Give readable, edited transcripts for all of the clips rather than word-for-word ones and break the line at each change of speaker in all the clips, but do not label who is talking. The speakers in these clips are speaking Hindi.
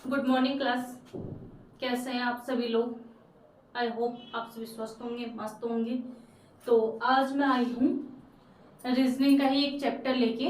Good morning class. कैसे हैं आप सभी लोग? आई होप आप सभी स्वस्थ होंगे, मस्त होंगे। तो आज मैं आई हूँ रीजनिंग का ही एक चैप्टर लेके,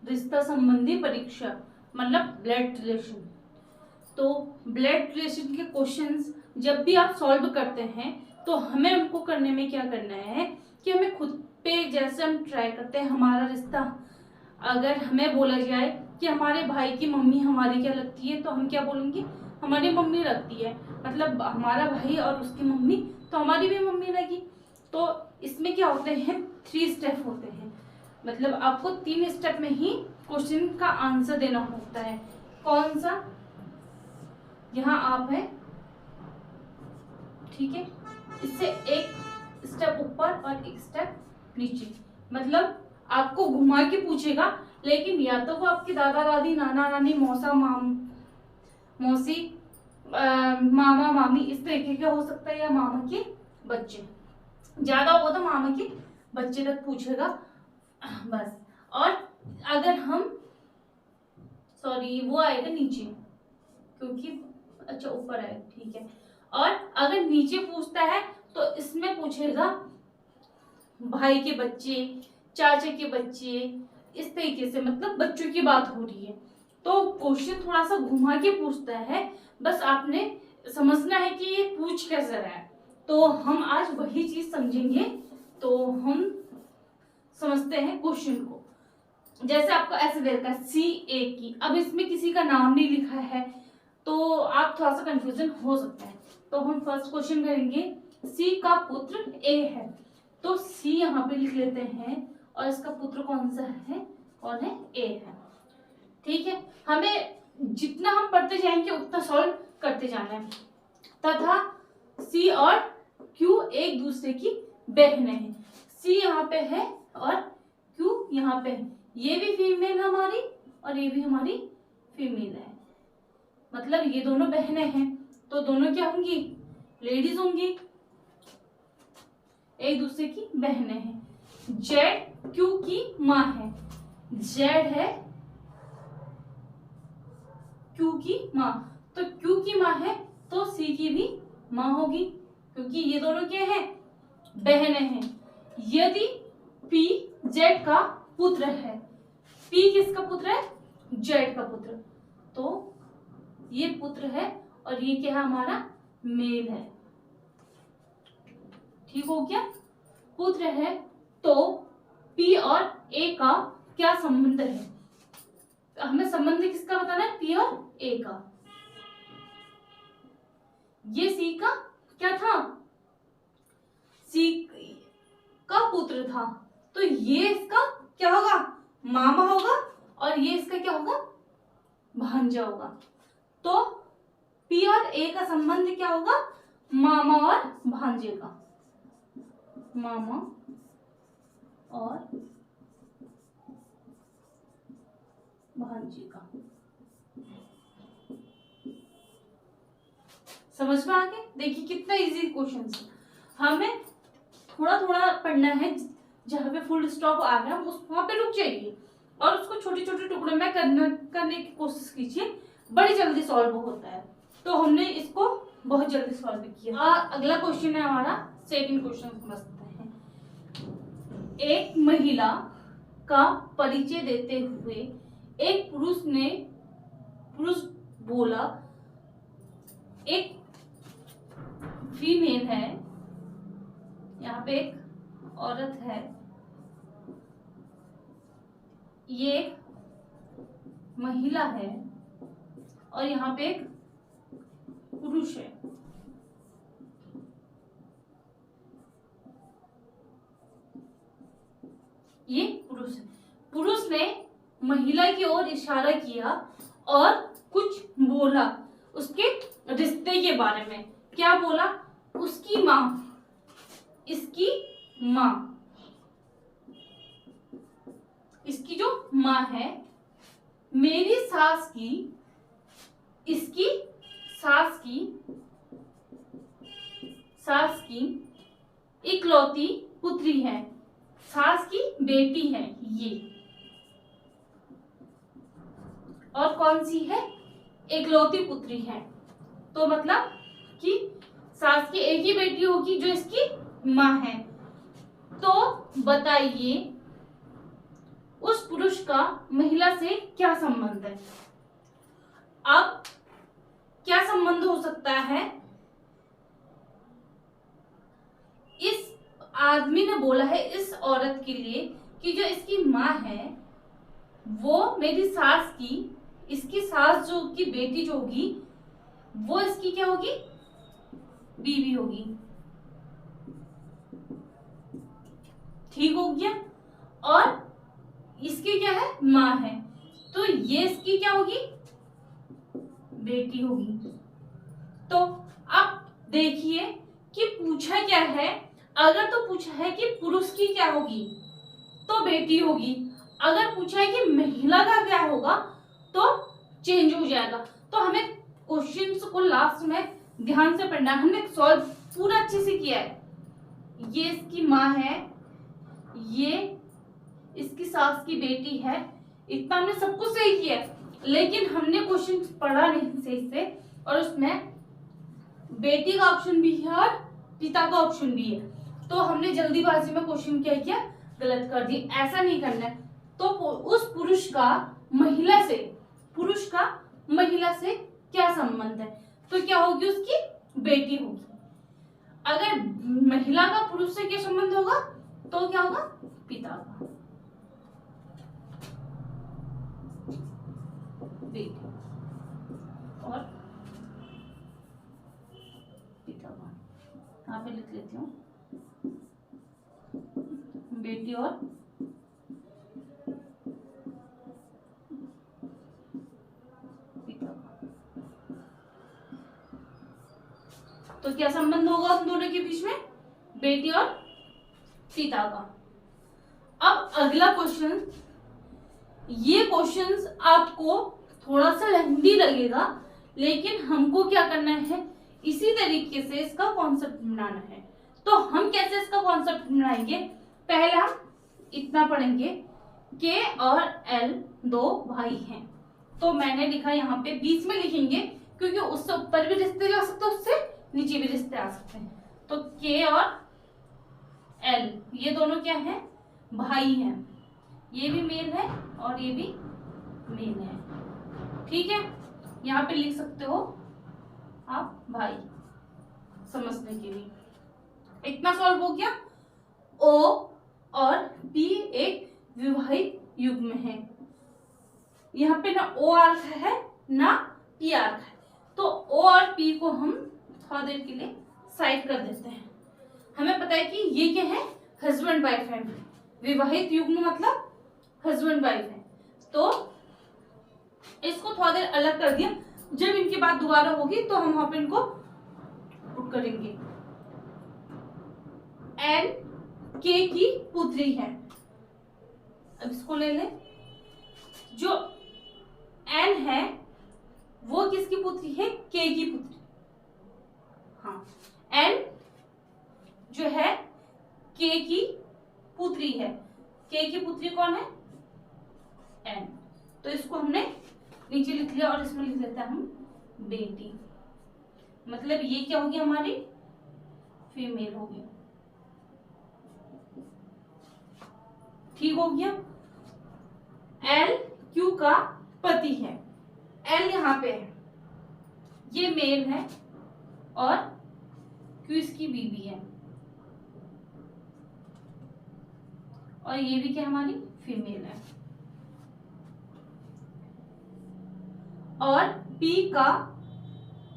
रिश्ता संबंधी परीक्षा, मतलब ब्लड रिलेशन। तो ब्लड रिलेशन के क्वेश्चंस जब भी आप सॉल्व करते हैं तो हमें उनको करने में क्या करना है कि हमें खुद पे, जैसे हम ट्राई करते हैं हमारा रिश्ता, अगर हमें बोला जाए कि हमारे भाई की मम्मी हमारी क्या लगती है तो हम क्या बोलेंगे, हमारी मम्मी लगती है। मतलब हमारा भाई और उसकी मम्मी तो हमारी भी मम्मी लगी। तो इसमें क्या होते हैं, 3 स्टेप होते हैं। मतलब आपको 3 स्टेप में ही क्वेश्चन का आंसर देना होता है। कौन सा? यहाँ आप है, ठीक है, इससे एक स्टेप ऊपर और एक स्टेप नीचे। मतलब आपको घुमा के पूछेगा, लेकिन या तो वो आपके दादा दादी, नाना नानी, मौसा मौसी, मामा मामी, इस तरीके का हो सकता है, या मामा के बच्चे, ज्यादा होगा तो मामा के बच्चे तक पूछेगा बस। और अगर हम, सॉरी वो आएगा नीचे, क्योंकि अच्छा ऊपर है, ठीक है। और अगर नीचे पूछता है तो इसमें पूछेगा भाई के बच्चे, चाचा के बच्चे, इस तरीके से, मतलब बच्चों की बात हो रही है। तो क्वेश्चन थोड़ा सा घुमा के पूछता है, बस आपने समझना है कि ये पूछ कैसे रहा है। तो हम आज वही चीज समझेंगे। तो हम समझते हैं क्वेश्चन को। जैसे आपको ऐसे दे रखा है CA की, अब इसमें किसी का नाम नहीं लिखा है तो आप थोड़ा सा कंफ्यूजन हो सकता है। तो हम फर्स्ट क्वेश्चन करेंगे, C का पुत्र A है, तो C यहाँ पे लिख लेते हैं, और इसका पुत्र कौन सा है? कौन है? A है। ठीक है, हमें जितना हम पढ़ते जाएंगे उतना सॉल्व करते जाना है। तथा C और Q एक दूसरे की बहनें हैं। C यहाँ पे है और Q यहाँ पे है। ये भी फीमेल हमारी और ये भी हमारी फीमेल है, मतलब ये दोनों बहनें हैं। तो दोनों क्या होंगी? लेडीज होंगी, एक दूसरे की बहनें हैं। जेड क्यू की माँ है, जेड है क्यू की माँ, तो क्यू की माँ है तो सी की भी माँ होगी, क्योंकि ये दोनों क्या है? बहनें हैं। यदि पी जेड का पुत्र है, पी किसका पुत्र है? जेड का पुत्र, तो ये पुत्र है और ये क्या है? हमारा मेल है। ठीक हो गया? पुत्र है तो P और A का क्या संबंध है? हमें संबंध किसका बताना है? P और A का। ये C का क्या था? C का पुत्र था, तो ये इसका क्या होगा? मामा होगा, और ये इसका क्या होगा? भांजा होगा। तो P और A का संबंध क्या होगा? मामा और भांजे का, मामा और भांजे का। समझ में आ गया? देखिए कितना इजी क्वेश्चन है। हमें थोड़ा थोड़ा पढ़ना है, जहां पे फुल स्टॉप आ गया उस वहां पे रुक जाइए और उसको छोटे छोटे टुकड़ों में करने की कोशिश कीजिए, बड़ी जल्दी सॉल्व होता है। तो हमने इसको बहुत जल्दी सॉल्व किया। अगला क्वेश्चन है हमारा, सेकंड क्वेश्चन समझते हैं। एक महिला का परिचय देते हुए एक पुरुष बोला, एक फीमेल है, यहाँ पे एक औरत है, ये एक महिला है, और यहाँ पे एक पुरुष है। ये पुरुष है। पुरुष ने महिला की ओर इशारा किया और कुछ बोला उसके रिश्ते के बारे में। क्या बोला? उसकी माँ, इसकी माँ, इसकी जो माँ है, मेरी सास की, इसकी सास की इकलौती पुत्री है, सास की बेटी है ये। और कौन सी है? एकलौती पुत्री है, तो मतलब कि सास की एक ही बेटी होगी जो इसकी माँ है। तो बताइए उस पुरुष का महिला से क्या संबंध है। अब क्या संबंध हो सकता है, इस आदमी ने बोला है इस औरत के लिए कि जो इसकी माँ है वो मेरी सास की, इसकी सास जो की बेटी जो होगी वो इसकी क्या होगी, बीवी होगी। ठीक हो गया। और इसकी क्या है, माँ है, तो ये इसकी क्या होगी, बेटी होगी। तो अब देखिए कि पूछा क्या है, अगर तो पूछा है कि पुरुष की क्या होगी तो बेटी होगी, अगर पूछा है कि महिला का क्या होगा तो चेंज हो जाएगा। तो हमें क्वेश्चंस को लास्ट में ध्यान से पढ़ना है। हमने सॉल्व पूरा अच्छे से किया है। ये इसकी माँ है, ये इसकी सास की बेटी है, इतना हमने सब कुछ सही किया है, लेकिन हमने क्वेश्चन पढ़ा नहीं सही से और उसमें बेटी का ऑप्शन भी है और पिता का ऑप्शन भी है। तो हमने जल्दीबाजी में क्वेश्चन क्या किया, गलत कर दी। ऐसा नहीं करना है। तो उस पुरुष का महिला से, पुरुष का महिला से क्या संबंध है, तो क्या होगी, उसकी बेटी होगी। अगर महिला का पुरुष से क्या संबंध होगा तो क्या होगा, पिता का, बेटी और पिता का। यहाँ पे लिख लेती हूँ, बेटी और पिता का। तो क्या संबंध होगा उन दोनों के बीच में, बेटी और पिता का। अब अगला क्वेश्चन, ये क्वेश्चंस आपको थोड़ा सा लेंथी लगेगा, लेकिन हमको क्या करना है, इसी तरीके से इसका कॉन्सेप्ट बनाना है। तो हम कैसे इसका कॉन्सेप्ट बनाएंगे, पहले हम इतना पढ़ेंगे, के और एल दो भाई हैं। तो मैंने लिखा यहाँ पे, बीच में लिखेंगे क्योंकि उससे ऊपर भी रिश्ते जा सकते हैं, उससे नीचे भी रिश्ते आ सकते हैं। तो के और एल ये दोनों क्या है, भाई हैं। ये भी मेल है और ये भी मेल है। ठीक है, यहाँ पे लिख सकते हो आप भाई, समझने के लिए। इतना सॉल्व हो गया। ओ और पी एक विवाहित युग्म है। यहाँ पे ना ओ अर्थ है ना पी अर्थ है, तो ओ और पी को हम थोड़ा देर के लिए साइड कर देते हैं। हमें पता है कि ये क्या है, हस्बैंड वाइफ है। विवाहित युग्म मतलब हस्बैंड वाइफ है। तो इसको थोड़ा देर अलग कर दिया, जब इनकी बात दोबारा होगी तो हम वहां पे इनको पुट करेंगे। एन के की पुत्री है। अब इसको ले ले, जो एन है वो किसकी पुत्री है, के की पुत्री। हाँ, एन जो है के की पुत्री है। के की पुत्री कौन है, एन। तो इसको हमने नीचे लिख लिया और इसमें लिख लेते हैं हम बेटी। मतलब ये क्या होगी, हमारी फीमेल होगी। ठीक हो गया। एल क्यू का पति है। एल यहाँ पे है, ये मेल है और क्यू इसकी बीवी है, और ये भी क्या हमारी फीमेल है। और पी का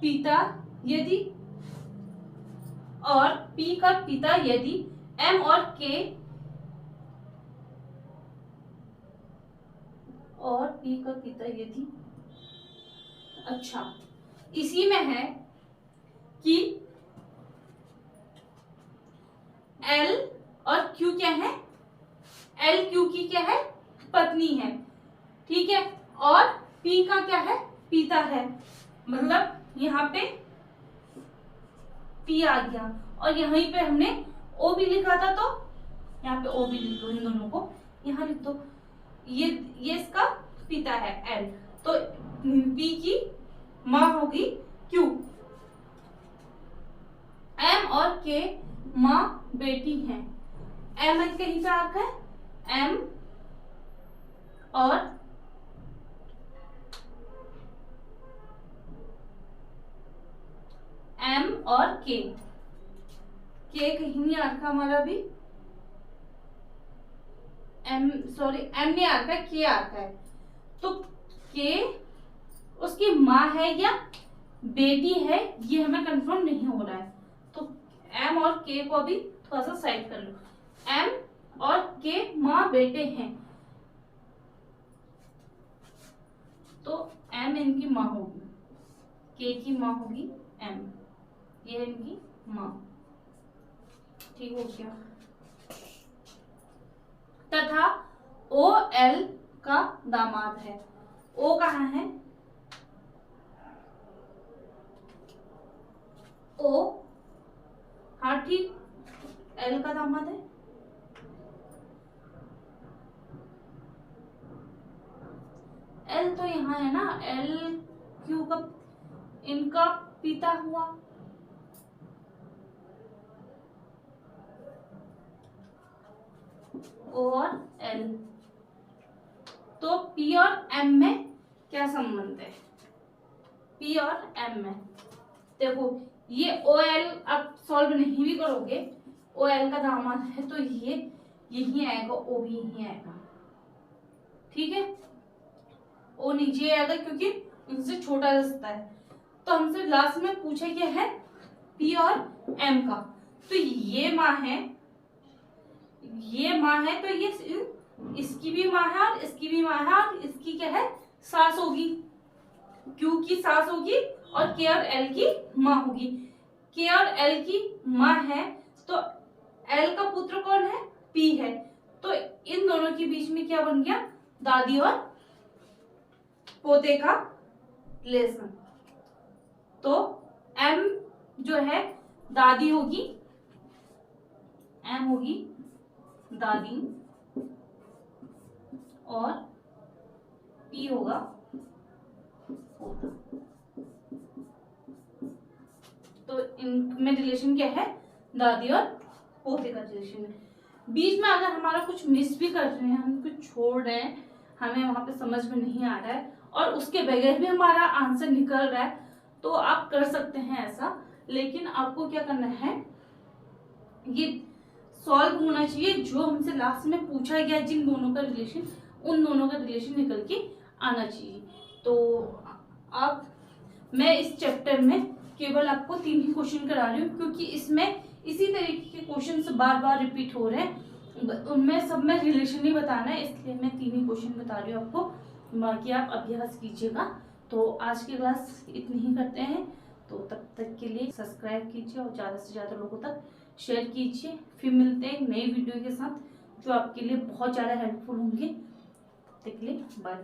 पिता यदि, और पी का पिता यदि एम और के, और पी का पिता यदि, अच्छा इसी में है कि एल और क्यू क्या है, एल क्यू की क्या है, पत्नी है। ठीक है, और पी का क्या है, पिता है। मतलब यहाँ पे पी आ गया और यहीं पे हमने ओ भी लिखा था, तो यहाँ पे ओ भी लिख दो, इन दोनों को यहाँ लिख दो। ये इसका पिता है एल, तो पी की होगी क्यू। एम और के माँ बेटी हैं। एम कहीं का अर्थ है, एम और एम और के कहीं नहीं आता हमारा भी, एम सॉरी एम नहीं आता, के आता है। तो के उसकी माँ है या बेटी है, ये हमें कंफर्म नहीं हो रहा है। तो एम और के को भी थोड़ा सा साइड कर लो। एम और के माँ बेटे हैं, तो एम इनकी माँ होगी, के की माँ होगी एम, ये इनकी माँ। ठीक हो गया। तथा ओ एल का दामाद है। ओ कहाँ है, ओ हाँ ठीक, एल का दामाद है। एल तो यहाँ है ना, एल क्यू का इनका पिता हुआ। और एल, तो पी और एम में क्या संबंध है, पी और एम में देखो, ये ओ एल आप सॉल्व नहीं भी करोगे, ओ एल का दामाद है तो ये यही आएगा, ओ भी यही आएगा। ठीक है, ओ नीचे आएगा क्योंकि उनसे छोटा रिश्ता है। तो हमसे लास्ट में पूछा क्या है, पी और एम का। तो ये माँ है, ये माँ है, तो ये इसकी भी माँ है और इसकी भी माँ है, और इसकी क्या है, सास होगी, क्यू की सास होगी, और के और एल की माँ होगी। के और एल की माँ है तो एल का पुत्र कौन है, पी है। तो इन दोनों के बीच में क्या बन गया, दादी और पोते का रिलेशन। तो एम जो है दादी होगी, एम होगी दादी, और पी होगा पोता। तो इनमें रिलेशन क्या है, दादी और पोते का रिलेशन है। बीच में अगर हमारा कुछ मिस भी कर रहे हैं, हम कुछ छोड़ रहे हैं, हमें वहां पे समझ में नहीं आ रहा है और उसके बगैर भी हमारा आंसर निकल रहा है, तो आप कर सकते हैं ऐसा। लेकिन आपको क्या करना है, ये सॉल्व होना चाहिए जो हमसे लास्ट में पूछा गया, जिन दोनों का रिलेशन, उन दोनों का रिलेशन निकल के आना चाहिए। तो अब मैं इस चैप्टर में केवल आपको 3 ही क्वेश्चन करा रही हूँ, क्योंकि इसमें इसी तरीके के क्वेश्चन बार बार रिपीट हो रहे हैं, उनमें सब में रिलेशन ही बताना है, इसलिए मैं 3 ही क्वेश्चन बता रही हूँ आपको, बाकी आप अभ्यास कीजिएगा। तो आज की क्लास इतनी ही करते हैं, तो तब तक के लिए सब्सक्राइब कीजिए और ज़्यादा से ज़्यादा लोगों तक शेयर कीजिए। फिर मिलते हैं नई वीडियो के साथ जो आपके लिए बहुत ज़्यादा हेल्पफुल होंगे। तब तक के लिए बाय।